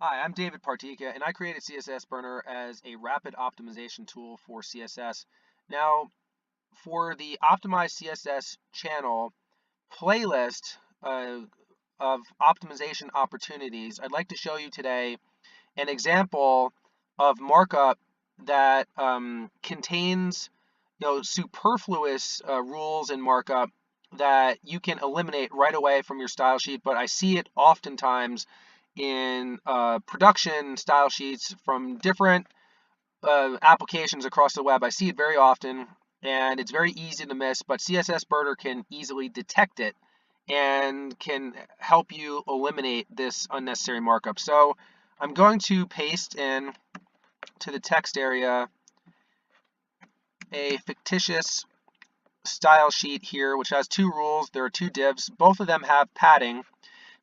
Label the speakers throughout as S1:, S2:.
S1: Hi, I'm David Partika, and I created CSS Burner as a rapid optimization tool for CSS. Now, for the Optimized CSS channel playlist of optimization opportunities, I'd like to show you today an example of markup that contains superfluous rules in markup that you can eliminate right away from your style sheet, but I see it oftentimes in production style sheets from different applications across the web. I see it very often, and it's very easy to miss, but CSS Burner can easily detect it and can help you eliminate this unnecessary markup. So I'm going to paste in to the text area a fictitious style sheet here, which has two rules. There are two divs. Both of them have padding.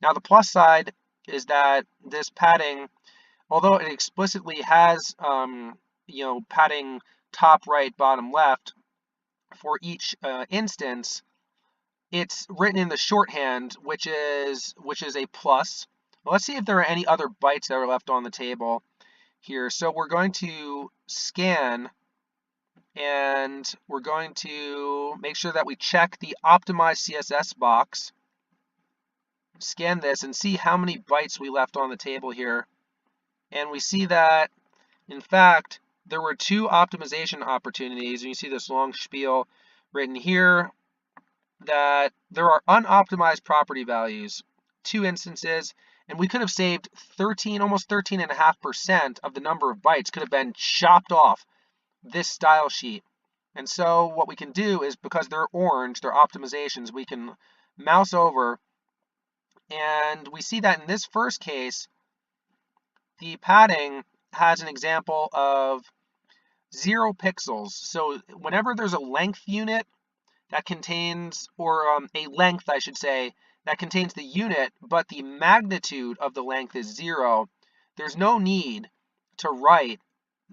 S1: Now the plus side is that this padding, although it explicitly has padding top, right, bottom, left for each instance, it's written in the shorthand, which is a plus. Well, let's see if there are any other bytes that are left on the table here. So we're going to scan, and we're going to make sure that we check the optimized CSS box, scan this, and see how many bytes we left on the table here. And we see that, in fact, there were two optimization opportunities, and you see this long spiel written here, that there are unoptimized property values, two instances, and we could have saved 13, almost 13.5% of the number of bytes could have been chopped off this style sheet. And so what we can do is, because they're orange, they're optimizations, we can mouse over, and we see that in this first case, the padding has an example of 0 pixels. So whenever there's a length unit that contains, or a length, I should say, that contains the unit, but the magnitude of the length is 0, there's no need to write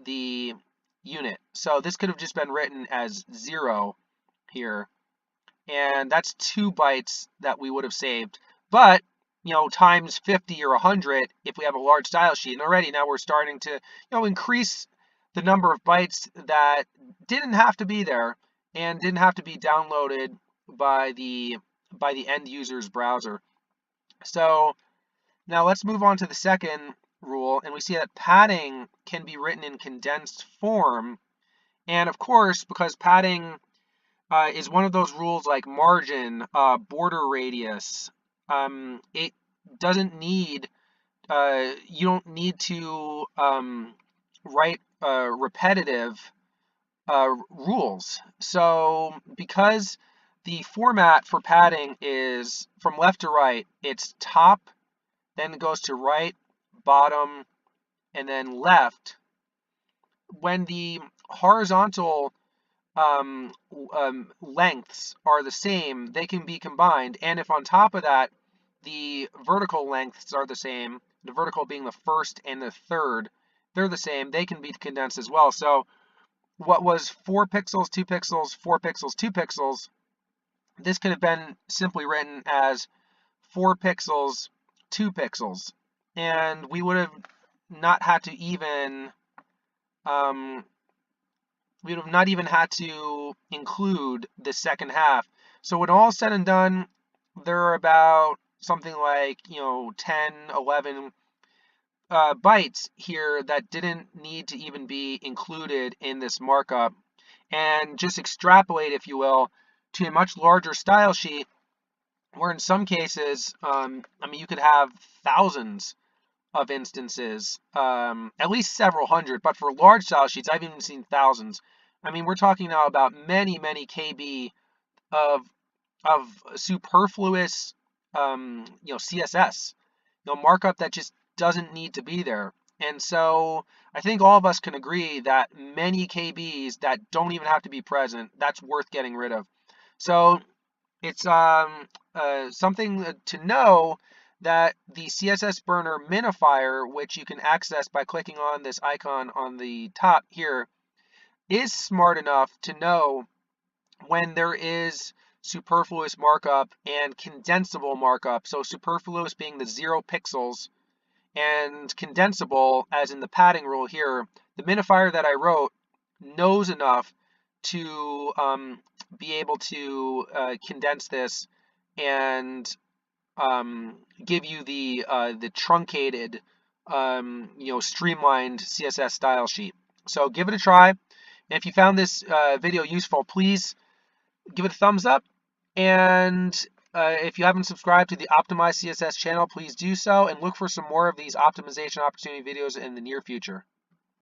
S1: the unit. So this could have just been written as 0 here, and that's 2 bytes that we would have saved. But times 50 or 100 if we have a large style sheet. And already now we're starting to increase the number of bytes that didn't have to be there and didn't have to be downloaded by the end user's browser. So now let's move on to the second rule, and we see that padding can be written in condensed form. And of course, because padding is one of those rules like margin, border radius, it doesn't need, you don't need to write repetitive rules. So because the format for padding is from left to right, it's top, then it goes to right, bottom, and then left. When the horizontal lengths are the same, they can be combined. And if on top of that, the vertical lengths are the same, the vertical being the first and the third, they're the same, they can be condensed as well. So what was 4 pixels, 2 pixels, 4 pixels, 2 pixels, this could have been simply written as 4 pixels, 2 pixels. And we would have not had to even we would have not even had to include the second half. So when all said and done, there are about something like 10, 11 bytes here that didn't need to even be included in this markup. And just extrapolate, if you will, to a much larger style sheet, where in some cases, you could have thousands of instances, at least several hundred, but for large style sheets, I've even seen thousands. We're talking now about many, many KB of superfluous, CSS, markup that just doesn't need to be there. And so I think all of us can agree that many KBs that don't even have to be present, that's worth getting rid of. So it's something to know that the CSS Burner minifier, which you can access by clicking on this icon on the top here, is smart enough to know when there is superfluous markup and condensable markup. So superfluous being the 0 pixels, and condensable, as in the padding rule here, the minifier that I wrote knows enough to be able to condense this and give you the truncated, streamlined CSS style sheet. So give it a try. And if you found this video useful, please give it a thumbs up. And if you haven't subscribed to the Optimized CSS channel, please do so, and look for some more of these optimization opportunity videos in the near future.